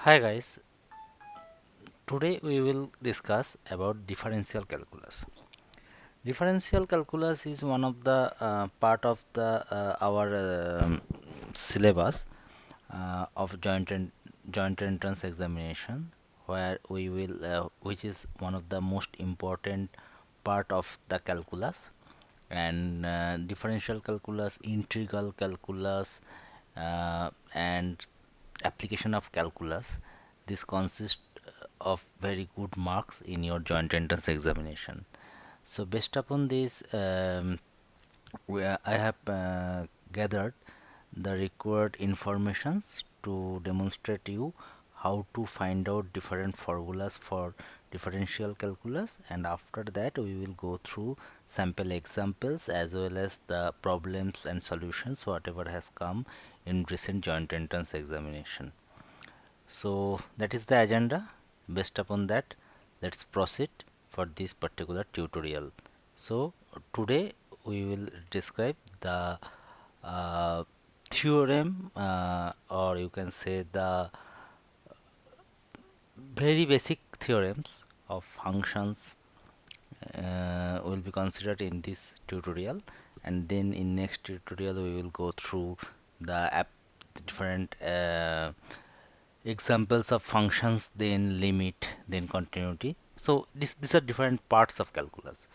Hi guys, today we will discuss about differential calculus. Differential calculus is one of the part of the our syllabus of joint entrance examination, where we will which is one of the most important part of the calculus, and differential calculus, integral calculus, and application of calculus. This consists of very good marks in your joint entrance examination. So based upon this, I have gathered the required informations to demonstrate you how to find out different formulas for differential calculus, and after that we will go through sample examples as well as the problems and solutions whatever has come in recent joint entrance examination. So that is the agenda. Based upon that, let's proceed for this particular tutorial. So today we will describe the theorem, or you can say the very basic theorems of functions will be considered in this tutorial, and then in next tutorial we will go through the different examples of functions, then limit, then continuity. So these are different parts of calculus.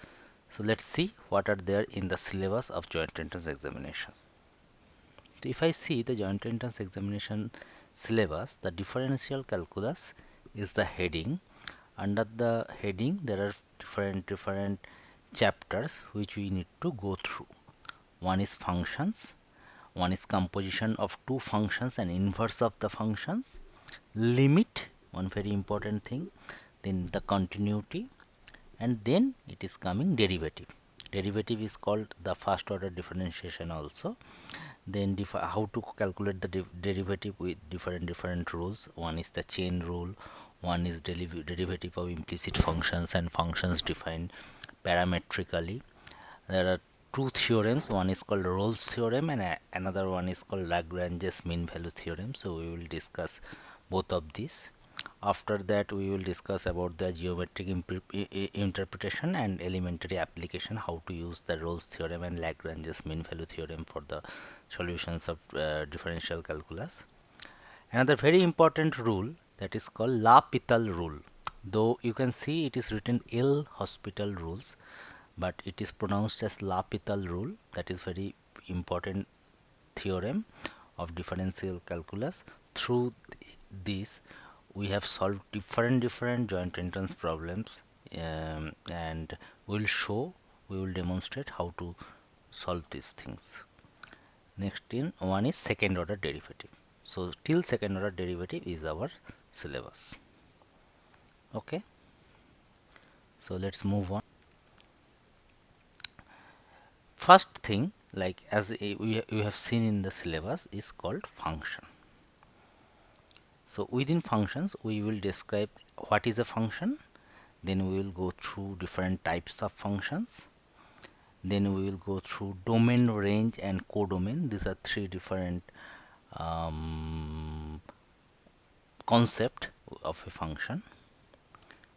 So let's see what are there in the syllabus of joint entrance examination. So if I see the joint entrance examination syllabus, the differential calculus is the heading. Under the heading there are different chapters which we need to go through. One is functions, one is composition of two functions and inverse of the functions, limit, one very important thing, then the continuity, and then it is coming derivative. Derivative is called the first order differentiation also. Then how to calculate the derivative with different rules. One is the chain rule, one is derivative of implicit functions and functions defined parametrically. There are two theorems, one is called Rolle's theorem and another one is called Lagrange's mean value theorem. So we will discuss both of these. After that we will discuss about the geometric interpretation and elementary application, how to use the Rolle's theorem and Lagrange's mean value theorem for the solutions of differential calculus. Another very important rule, that is called L'Hopital rule. Though you can see it is written L hospital rules, but it is pronounced as L'Hopital rule. That is very important theorem of differential calculus. Through this we have solved different joint entrance problems, and we will demonstrate how to solve these things. Next in one is second order derivative. So till second order derivative is our syllabus. Okay, so let's move on. First thing, like as we have seen in the syllabus, is called function. So within functions we will describe what is a function, then we will go through different types of functions, then we will go through domain, range and codomain. These are three different concept of a function.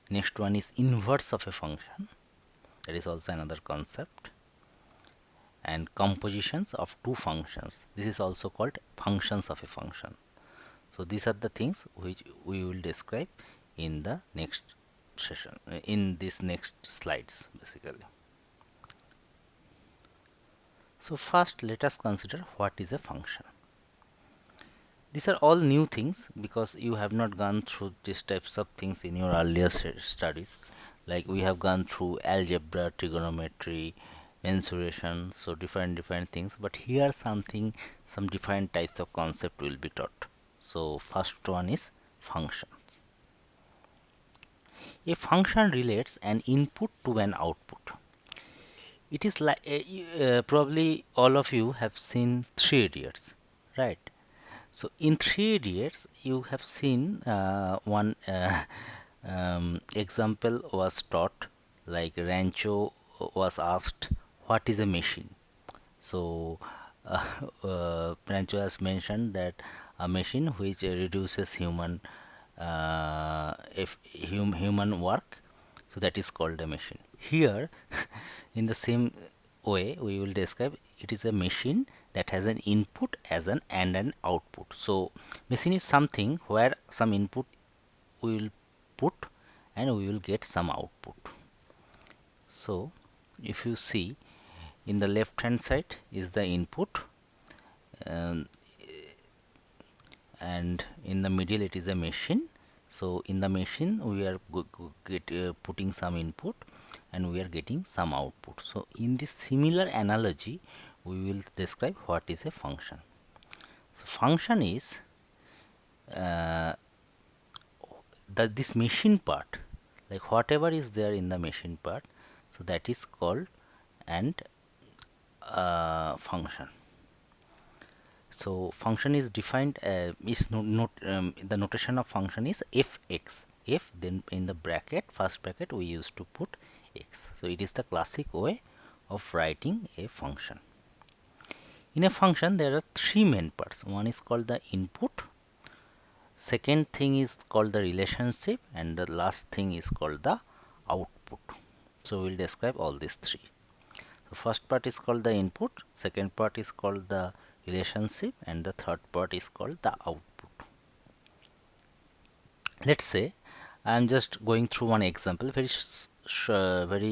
Next one is inverse of a function, that is also another concept, and compositions of two functions, this is also called functions of a function. So these are the things which we will describe in the next session, in this next slides basically. So first let us consider what is a function. These are all new things because you have not gone through these types of things in your earlier studies. Like we have gone through algebra, trigonometry, mensuration, so different things, but here some different types of concept will be taught. So first one is functions. A function relates an input to an output. It is like probably all of you have seen Three Idiots, right? So in Three Idiots you have seen one example was taught, like Rancho was asked what is a machine. So Rancho has mentioned that a machine which reduces human if human work, so that is called a machine. Here in the same way we will describe it is a machine that has an input as an and an output. So machine is something where some input we will put and we will get some output. So if you see, in the left hand side is the input, um, and in the middle it is a machine. So in the machine we are putting some input and we are getting some output. So in this similar analogy we will describe what is a function. So function is this machine part, like whatever is there in the machine part, so that is called and function. So function is defined the notation of function is fx. F, then in the bracket, first bracket we used to put x. So it is the classic way of writing a function. In a function there are three main parts. One is called the input, second thing is called the relationship, and the last thing is called the output. So we'll describe all these three. So first part is called the input, second part is called the relationship, and the third part is called the output. Let's say I am just going through one example, very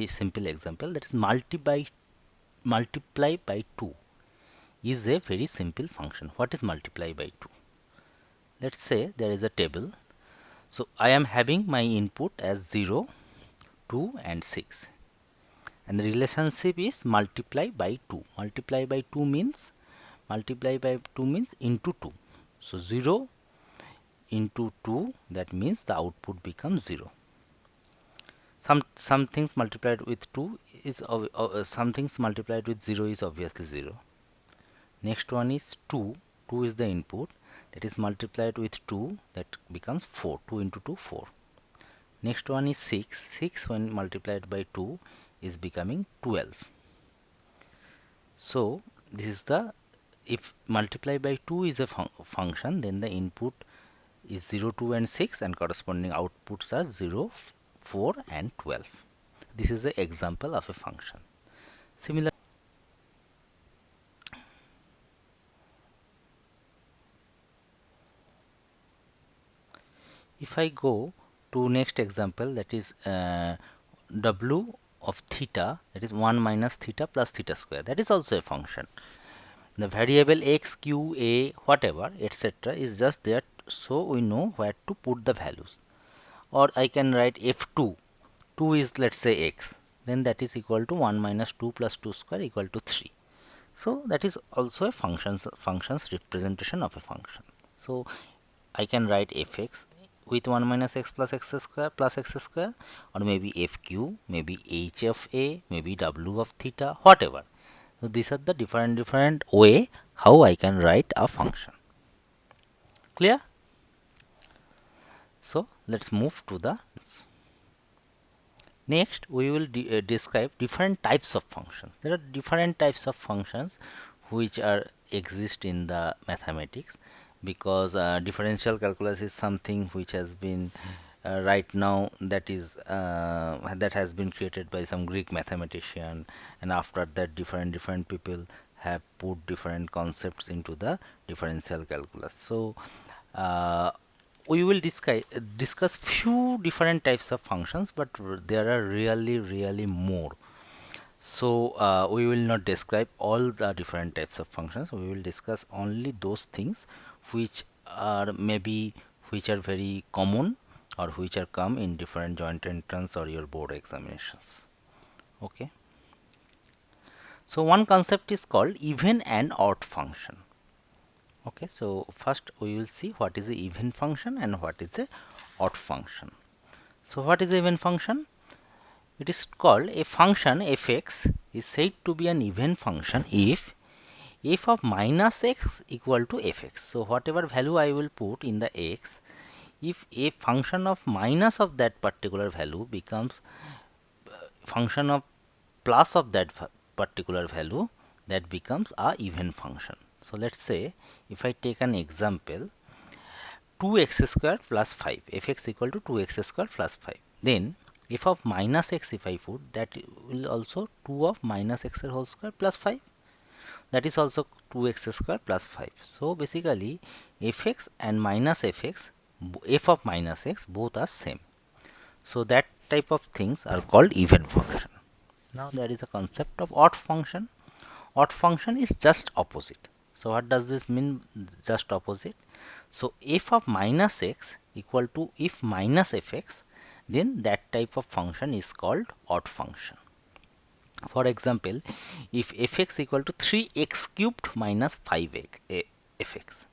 simple example, that is multiply by 2 is a very simple function. What is multiply by 2? Let's say there is a table. So I am having my input as 0, 2 and 6, and the relationship is multiply by 2. Multiply by 2 means into 2. So 0 into 2, that means the output becomes 0. Some things multiplied with 2 is some things multiplied with 0 is obviously 0. Next one is 2. 2 is the input, that is multiplied with 2, that becomes 4. 2 into 2, 4. Next one is 6. 6 when multiplied by 2 is becoming 12. So this is the, if multiply by 2 is a function, then the input is 0, 2 and 6, and corresponding outputs are 0, 4 and 12. This is the example of a function. Similar, if I go to next example, that is w of theta, that is 1 minus theta plus theta square, that is also a function. The variable x, q, a, whatever, etc. is just there, so we know where to put the values. Or I can write f2. 2 is, let's say, x, then that is equal to 1 minus 2 plus 2 square equal to 3. So that is also a function's representation of a function. So I can write fx with 1 minus x plus x square, or maybe fq, maybe h of a, maybe w of theta, whatever. So these are the different way how I can write a function. Clear? So let's move to the next. We will describe different types of functions. There are different types of functions which are exist in the mathematics, because differential calculus is something which has been right now, that is that has been created by some Greek mathematician, and after that different people have put different concepts into the differential calculus. So we will discuss few different types of functions, but there are really more. So we will not describe all the different types of functions. We will discuss only those things which are very common, or which are come in different joint entrance or your board examinations. Okay. So one concept is called even and odd function. Okay, so first we will see what is the even function and what is a odd function. So what is the even function? It is called a function fx is said to be an even function if f of minus x equal to fx. So whatever value I will put in the x, if a function of minus of that particular value becomes function of plus of that particular value, that becomes a even function. So let's say if I take an example, 2x square plus 5, fx equal to 2x square plus 5. Then f of minus x, if I put, that will also 2 of minus x whole square plus 5, that is also 2x square plus 5. So basically fx and minus fx, f of minus x, both are same. So that type of things are called even function. Now there is a concept of odd function. Odd function is just opposite. So what does this mean, just opposite? So f of minus x equal to if minus fx, then that type of function is called odd function. For example, if fx equal to 3x cubed minus 5x fx.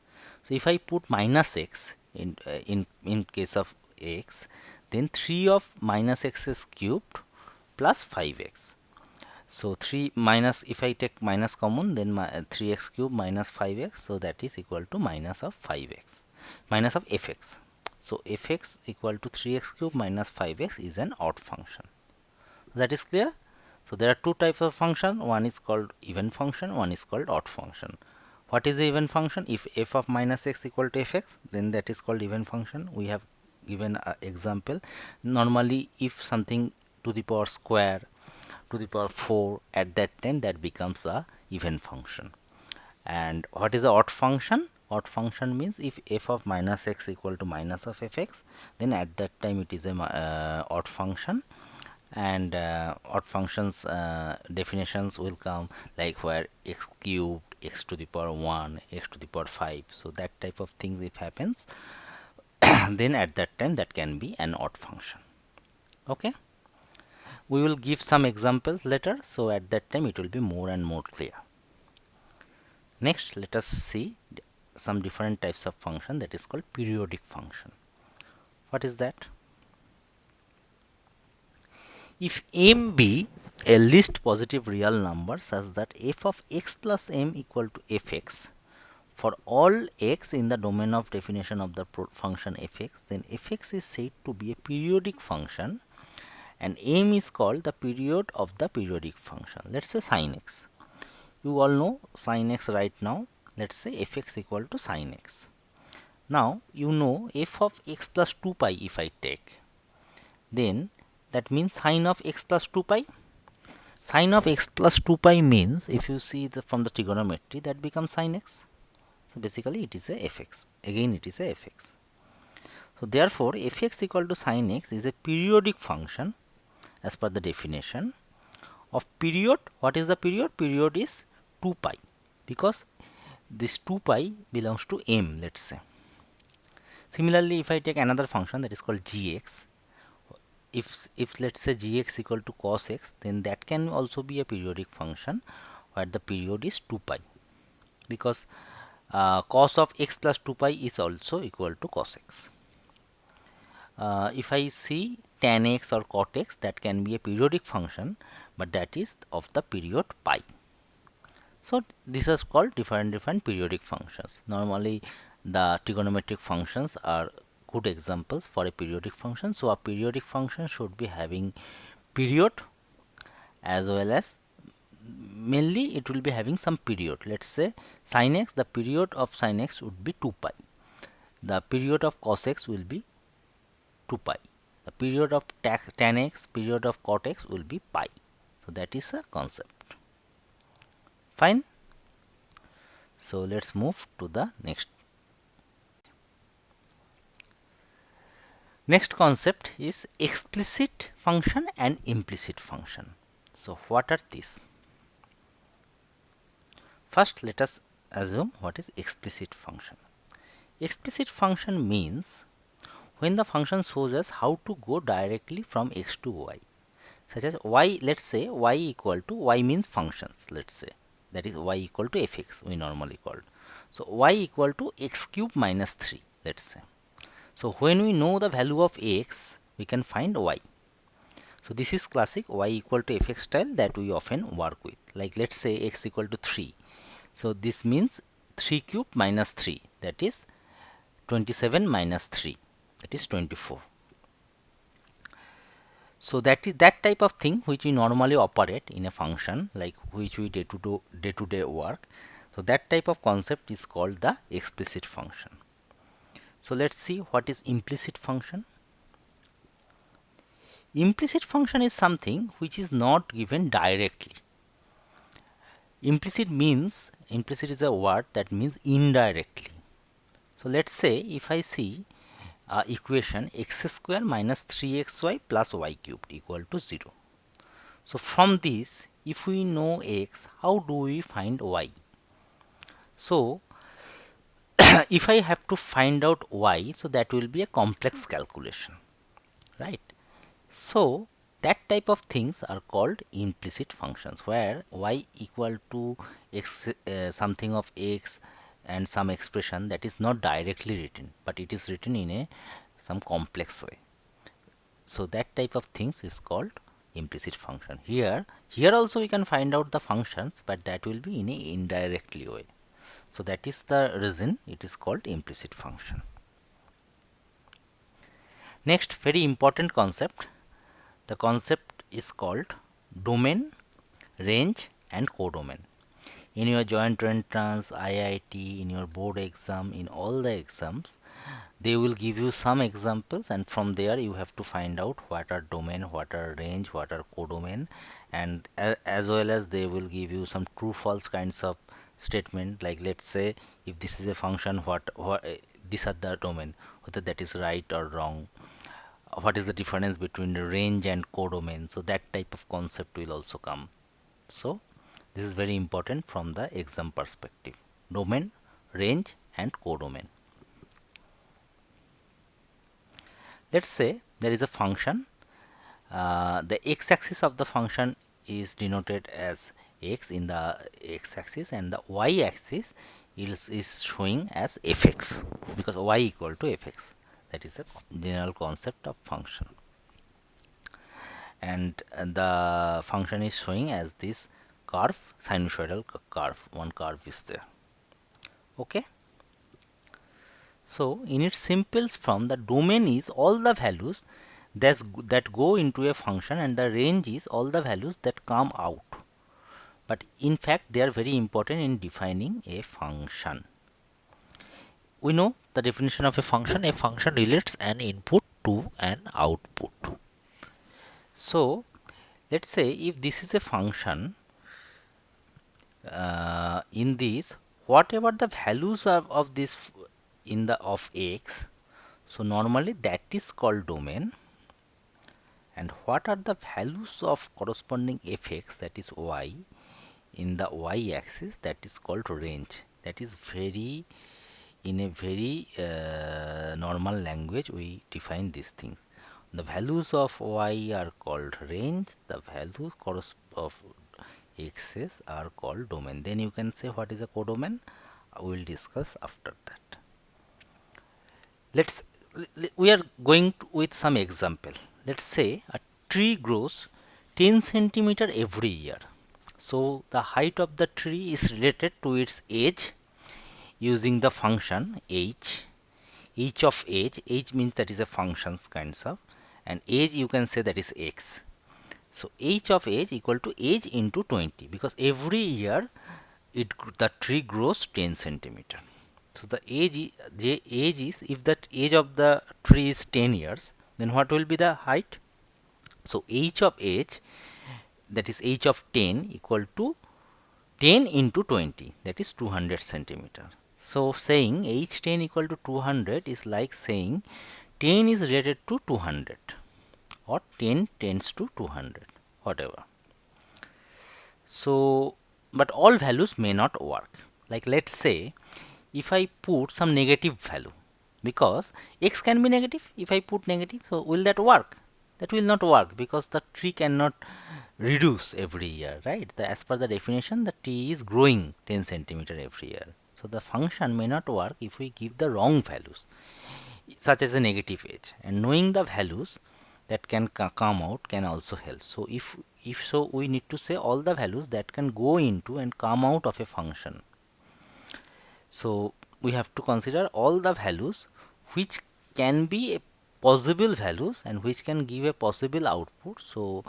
So if I put minus x in case of x, then 3 of minus x is cubed plus 5x. So 3 minus, if I take minus common, then 3x cube minus 5x, so that is equal to minus of 5x, minus of fx. So fx equal to 3x cube minus 5x is an odd function. That is clear? So there are two types of function, one is called even function, one is called odd function. What is the even function? If f of minus x equal to fx, then that is called even function. We have given an example. Normally if something to the power square, to the power 4, at that time that becomes a even function. And what is the odd function? Odd function means if f of minus x equal to minus of fx, then at that time it is a odd function. And odd functions definitions will come like where x cubed, x to the power 1, x to the power 5. So that type of things if happens, then at that time that can be an odd function. Okay, we will give some examples later, so at that time it will be more and more clear. Next, let us see some different types of function, that is called periodic function. What is that? If m be a least positive real number such that f of x plus m equal to fx for all x in the domain of definition of the function fx, then fx is said to be a periodic function and m is called the period of the periodic function. Let's say sin x. You all know sin x right now. Let's say fx equal to sin x. Now you know f of x plus 2 pi if I take, then that means sin of x plus 2 pi. Sin of x plus 2 pi means, if you see from the trigonometry, that becomes sin x. So basically it is a fx. Again it is a fx. So therefore fx equal to sin x is a periodic function as per the definition of period. What is the period? Period is 2 pi, because this 2 pi belongs to m, let's say. Similarly, if I take another function that is called gx, if let's say gx equal to cos x, then that can also be a periodic function where the period is 2 pi, because cos of x plus 2 pi is also equal to cos x. If I see tan x or cot x, that can be a periodic function, but that is of the period pi. So this is called different periodic functions. Normally the trigonometric functions are good examples for a periodic function. So a periodic function should be having period, as well as mainly it will be having some period. Let's say sin x, the period of sin x would be 2 pi. The period of cos x will be 2 pi. The period of tan x, period of cot x will be pi. So that is a concept. Fine. So let's move to the next. Next concept is explicit function and implicit function. So what are these? First, let us assume what is explicit function. Explicit function means when the function shows us how to go directly from x to y, such as y, let's say y equal to, y means functions, let's say that is y equal to fx we normally called. So y equal to x cube minus 3, let's say. So when we know the value of x, we can find y. So this is classic y equal to fx style that we often work with. Like let's say x equal to 3. So this means 3 cube minus 3, that is 27 minus 3, that is 24. So that is that type of thing which we normally operate in a function, like which we day to day work. So that type of concept is called the explicit function. So let's see what is implicit function. Implicit function is something which is not given directly. Implicit is a word that means indirectly. So let's say if I see equation x square minus 3xy plus y cubed equal to 0. So from this, if we know x, how do we find y? So if I have to find out y, so that will be a complex calculation, right? So that type of things are called implicit functions, where y equal to x, something of x and some expression that is not directly written, but it is written in a some complex way. So that type of things is called implicit function. Here also we can find out the functions, but that will be in a indirectly way. So that is the reason it is called implicit function. Next, very important concept. The concept is called domain, range and codomain. In your joint entrance, IIT, in your board exam, in all the exams, they will give you some examples, and from there you have to find out what are domain, what are range, what are codomain, and as well as they will give you some true false kinds of statement, like let's say if this is a function, what these are the domain, whether that is right or wrong, what is the difference between the range and codomain. So that type of concept will also come. So this is very important from the exam perspective: domain, range and codomain. Let's say there is a function. The x-axis of the function is denoted as x in the x-axis, and the y-axis is showing as fx, because y equal to fx. That is the general concept of function. And the function is showing as this curve, sinusoidal curve. One curve is there. Okay. So in its simplest form, the domain is all the values that go into a function, and the range is all the values that come out. But in fact, they are very important in defining a function. We know the definition of a function. A function relates an input to an output. So let's say if this is a function, in this, whatever the values of this in the of x, so normally that is called domain, and what are the values of corresponding fx, that is y, in the y axis, that is called range. That is very, in a very normal language we define these things. The values of y are called range, the values of x's are called domain. Then you can say what is a codomain. We will discuss after that. We are going with some example. Let's say a tree grows 10 centimeter every year. So the height of the tree is related to its age using the function h. H of age means that is a functions kinds of, and age you can say that is x. So h of age equal to age into 20, because every year the tree grows 10 centimeter. So the age is, if that age of the tree is 10 years, then what will be the height? So h of age, that is h of 10, equal to 10 into 20, that is 200 centimeter. So saying h10 equal to 200 is like saying 10 is related to 200, or 10 tends to 200, whatever. So but all values may not work. Like let's say if I put some negative value, because x can be negative, if I put negative, so will that work? That will not work, because the tree cannot reduce every year, right? As per the definition, the tree is growing 10 centimeter every year. So the function may not work if we give the wrong values, such as a negative age, and knowing the values that can come out can also help. So if so, we need to say all the values that can go into and come out of a function. So we have to consider all the values which can be possible values and which can give a possible output. So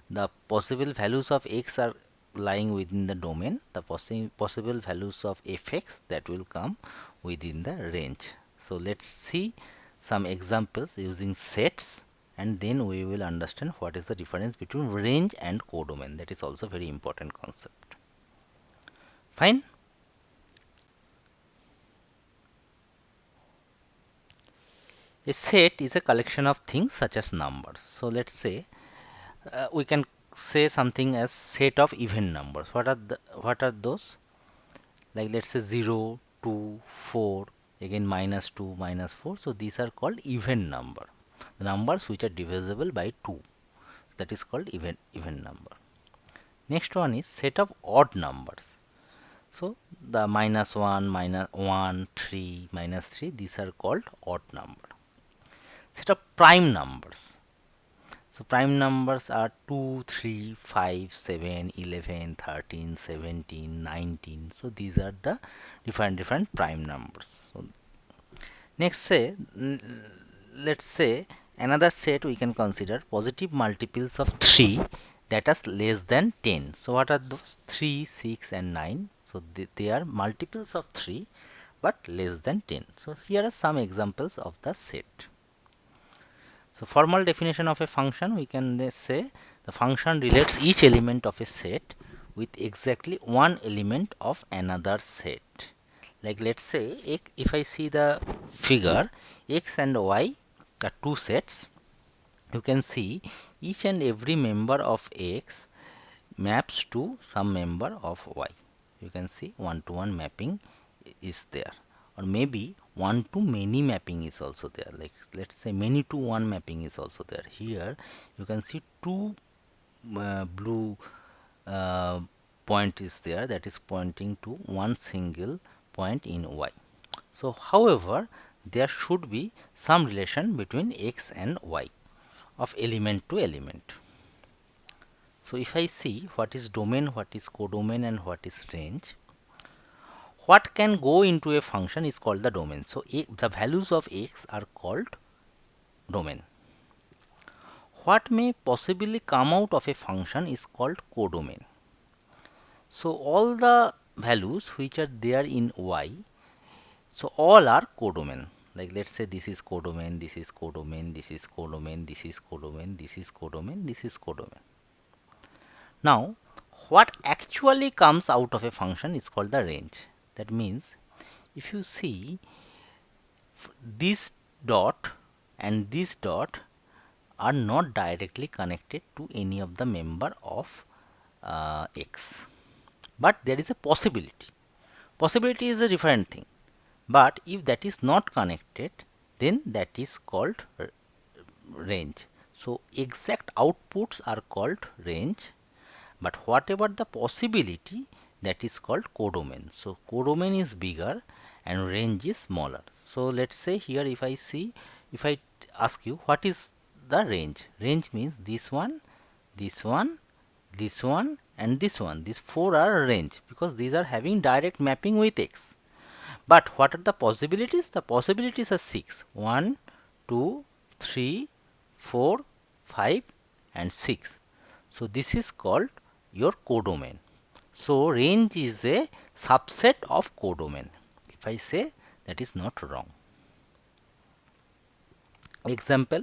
the possible values of x are lying within the domain, the possible values of fx that will come within the range. So let's see some examples using sets, and then we will understand what is the difference between range and codomain. That is also very important concept. Fine. A set is a collection of things such as numbers. So let's say we can say something as set of even numbers. What are those? Like let's say 0, 2, 4, again minus 2, minus 4. So these are called even number. The numbers which are divisible by 2. That is called even number. Next one is set of odd numbers. So the minus 1, minus 1, 3, minus 3, these are called odd number. Set of prime numbers. So prime numbers are 2, 3, 5, 7, 11, 13, 17, 19. So these are the different prime numbers. So next let's say another set we can consider positive multiples of 3 that is less than 10. So what are those? 3, 6 and 9. So they are multiples of 3 but less than 10. So here are some examples of the set. So formal definition of a function, we can say the function relates each element of a set with exactly one element of another set. Like let's say if I see the figure, x and y are two sets. You can see each and every member of x maps to some member of y. You can see one-to-one mapping is there, or maybe one to many mapping is also there. Like let's say many to one mapping is also there. Here you can see two blue point is there, that is pointing to one single point in y. So however, there should be some relation between x and y of element to element. So if I see what is domain, what is codomain and what is range, what can go into a function is called the domain. So the values of x are called domain. What may possibly come out of a function is called codomain. So all the values which are there in y, so all are codomain. Like let's say this is codomain, this is codomain, this is codomain, this is codomain, this is codomain, this is codomain. Now what actually comes out of a function is called the range. That means if you see this dot and this dot are not directly connected to any of the member of x, but there is a possibility. Possibility is a different thing, but if that is not connected, then that is called range. So exact outputs are called range, but whatever the possibility, that is called codomain. So codomain is bigger and range is smaller. So let's say here if I ask you what is the range. Range means this one, this one, this one and this one. These four are range because these are having direct mapping with x. But what are the possibilities? The possibilities are 6. 1, 2, 3, 4, 5 and 6. So this is called your codomain. So range is a subset of codomain. If I say, that is not wrong. Example,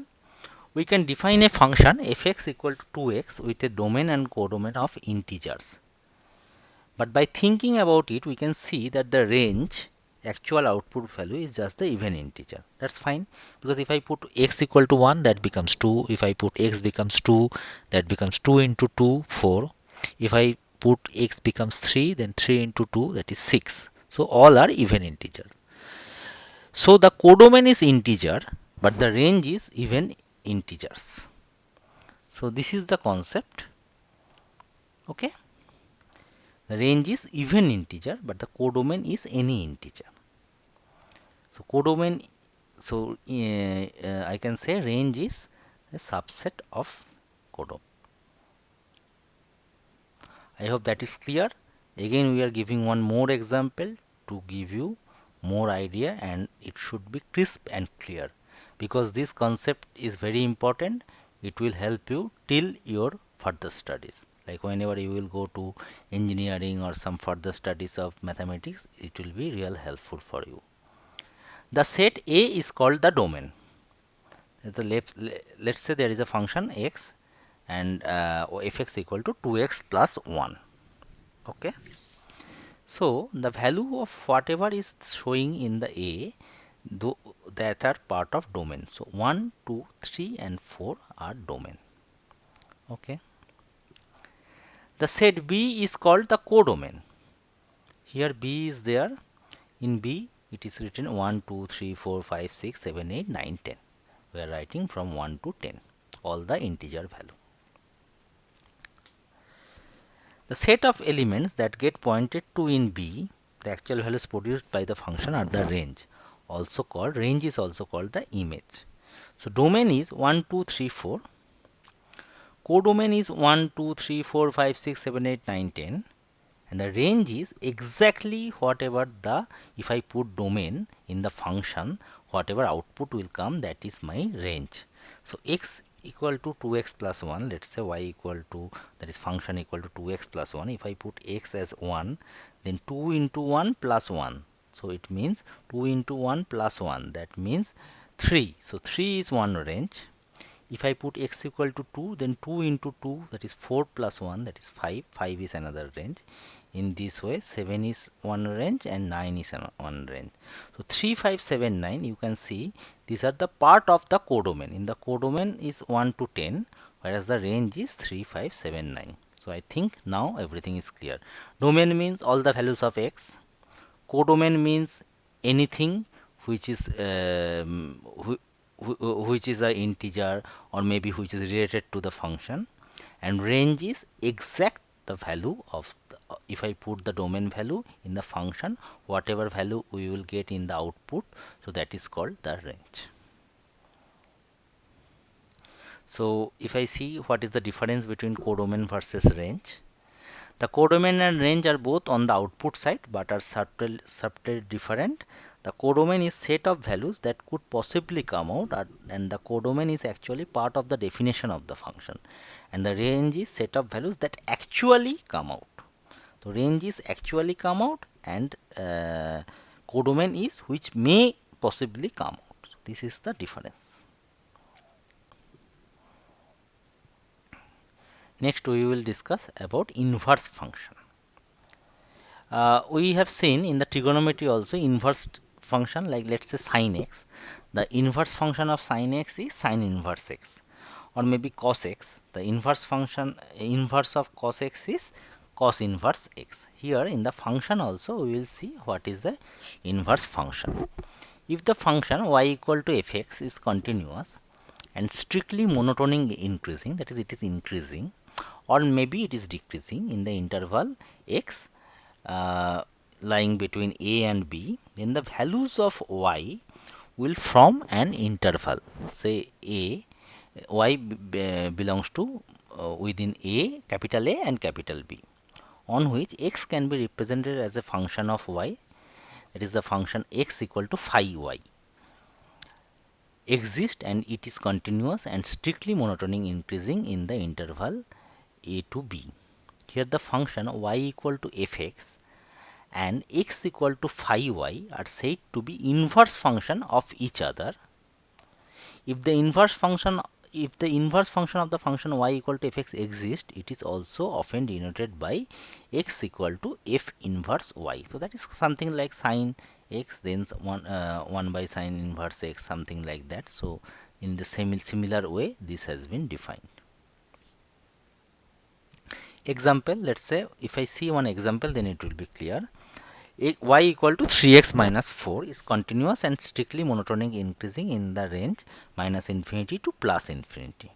we can define a function fx equal to 2x with a domain and codomain of integers. But by thinking about it, we can see that the range actual output value is just the even integer. That's fine, because if I put x equal to 1, that becomes 2. If I put x becomes 2, that becomes 2 into 2, 4. If I put x becomes 3, then 3 into 2, that is 6. So all are even integer. So the codomain is integer, but the range is even integers. So this is the concept. Okay. The range is even integer, but the codomain is any integer. So codomain, so I can say range is a subset of codomain. I hope that is clear. Again, we are giving one more example to give you more idea, and it should be crisp and clear, because this concept is very important. It will help you till your further studies. Like whenever you will go to engineering or some further studies of mathematics, it will be real helpful for you. The set A is called the domain. Let's say there is a function x and fx equal to 2x plus 1. Okay. So the value of whatever is showing in the A, that are part of domain. So 1, 2, 3 and 4 are domain. Okay. The set B is called the codomain. Here B is there. In B it is written 1, 2, 3, 4, 5, 6, 7, 8, 9, 10. We are writing from 1 to 10, all the integer value. The set of elements that get pointed to in B, the actual values produced by the function, are the range. Range is also called the image. So domain is 1, 2, 3, 4. Codomain is 1, 2, 3, 4, 5, 6, 7, 8, 9, 10. And the range is exactly whatever if I put domain in the function, whatever output will come, that is my range. So x equal to 2x plus 1, let's say y equal to, that is function equal to 2x plus 1. If I put x as 1, then 2 into 1 plus 1. So it means 2 into 1 plus 1, that means 3. So 3 is one range. If I put x equal to 2, then 2 into 2, that is 4 plus 1, that is 5. 5 is another range. In this way, 7 is one range and 9 is one range. So 3, 5, 7, 9, you can see these are the part of the codomain. In the codomain is 1 to 10, whereas the range is 3, 5, 7, 9. So I think now everything is clear. Domain means all the values of x. Codomain means anything which is which is a integer, or maybe which is related to the function. And range is exact the value of if I put the domain value in the function, whatever value we will get in the output, so that is called the range. So if I see what is the difference between codomain versus range, the codomain and range are both on the output side but are subtly different. The codomain is set of values that could possibly come out, and the codomain is actually part of the definition of the function, and the range is set of values that actually come out. So range is actually come out, and codomain is which may possibly come out. So this is the difference. Next we will discuss about inverse function. We have seen in the trigonometry also inverse function, like let's say sin x. The inverse function of sin x is sin inverse x, or maybe cos x. The inverse of cos x is cos inverse x. Here in the function also we will see what is the inverse function. If the function y equal to fx is continuous and strictly monotonic increasing, that is it is increasing, or maybe it is decreasing in the interval x lying between a and b, then the values of y will form an interval. Say y belongs to within a, capital A and capital B, on which x can be represented as a function of y, that is the function x equal to phi y exist, and it is continuous and strictly monotonic increasing in the interval a to b. Here the function y equal to fx and x equal to phi y are said to be inverse function of each other. If the inverse function of the function y equal to fx exists, it is also often denoted by x equal to f inverse y. So that is something like sin x, then 1 by sin inverse x, something like that. So in the similar way this has been defined. Example, let's say if I see one example, then it will be clear. Y equal to 3x minus 4 is continuous and strictly monotonic increasing in the range minus infinity to plus infinity.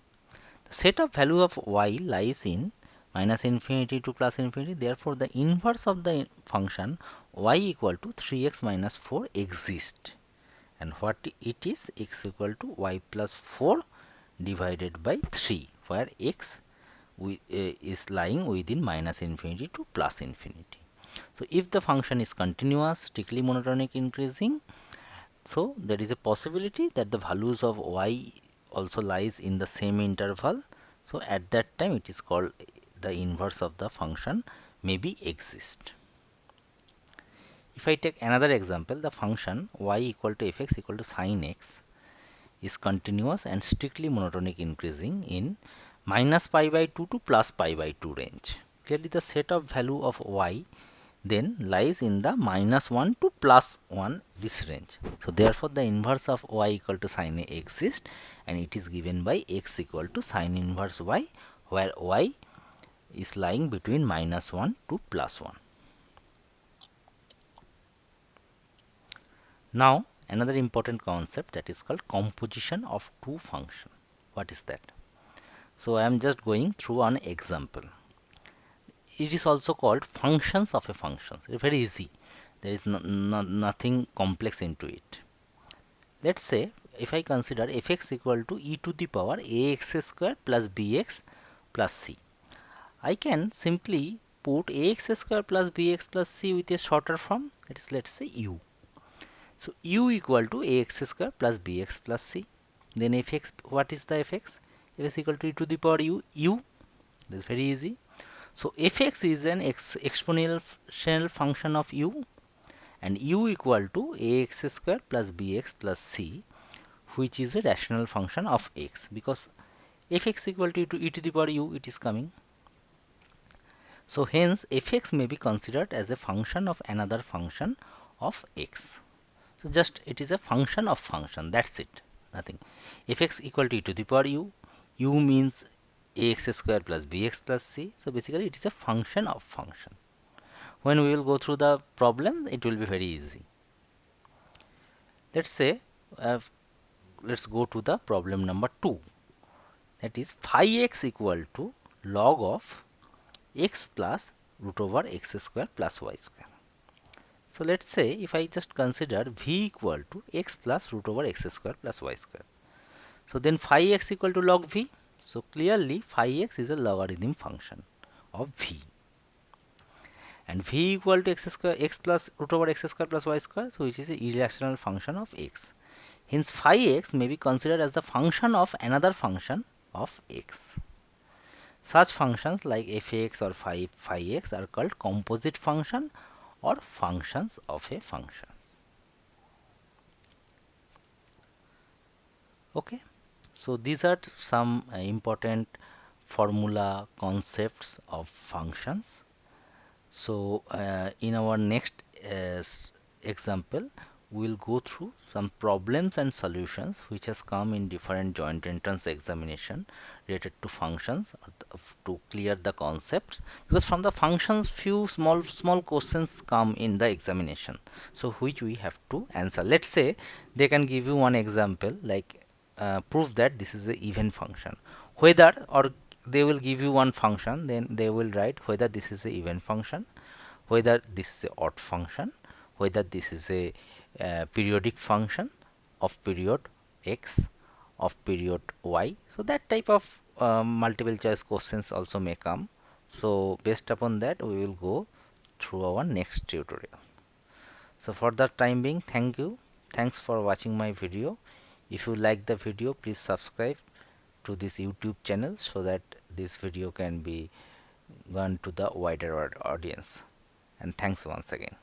The set of value of y lies in minus infinity to plus infinity. Therefore, the inverse of the function y equal to 3x minus 4 exists. And what it is? X equal to y plus 4 divided by 3, where x is lying within minus infinity to plus infinity. So if the function is continuous, strictly monotonic increasing, so there is a possibility that the values of y also lies in the same interval. So at that time it is called the inverse of the function maybe exist. if I take another example, the function y equal to fx equal to sin x is continuous and strictly monotonic, increasing in minus pi by 2 to plus pi by 2 range. Clearly the set of value of y then lies in the minus 1 to plus 1 this range. So therefore the inverse of y equal to sin a exists, and it is given by x equal to sin inverse y, where y is lying between minus 1 to plus 1. Now another important concept, that is called composition of two functions. What is that? So I am just going through an example. It is also called functions of a function. It's very easy. There is nothing complex into it. Let's say if I consider fx equal to e to the power ax square plus bx plus c. I can simply put ax square plus bx plus c with a shorter form, that is, let's say u. So u equal to ax square plus bx plus c. Then fx, what is the fx? Fx equal to e to the power u. It is very easy. So fx is an exponential function of u, and u equal to ax square plus bx plus c, which is a rational function of x, because fx equal to e to the power u, it is coming. So hence fx may be considered as a function of another function of x. So just it is a function of function, that's it, nothing. Fx equal to e to the power u, u means ax square plus bx plus c. So basically it is a function of function. When we will go through the problem, it will be very easy. Let's say let's go to the problem number 2, that is phi x equal to log of x plus root over x square plus y square. So let's say if I just consider v equal to x plus root over x square plus y square. So then phi x equal to log v. So clearly phi x is a logarithm function of v, and v equal to x square, x plus root over x square plus y square, so which is a irrational function of x. Hence phi x may be considered as the function of another function of x. Such functions like fx or phi x are called composite function or functions of a function. Okay, so these are some important formula concepts of functions. So in our next example, we will go through some problems and solutions which has come in different joint entrance examination related to functions, to clear the concepts, because from the functions few small questions come in the examination, so which we have to answer. Let's say they can give you one example like prove that this is a even function, whether, or they will give you one function, then they will write whether this is a even function, whether this is a odd function, whether this is a periodic function of period x, of period y. So that type of multiple choice questions also may come. So based upon that, we will go through our next tutorial. So for the time being, thank you. Thanks for watching my video. If you like the video, please subscribe to this YouTube channel so that this video can be gone to the wider audience. And thanks once again.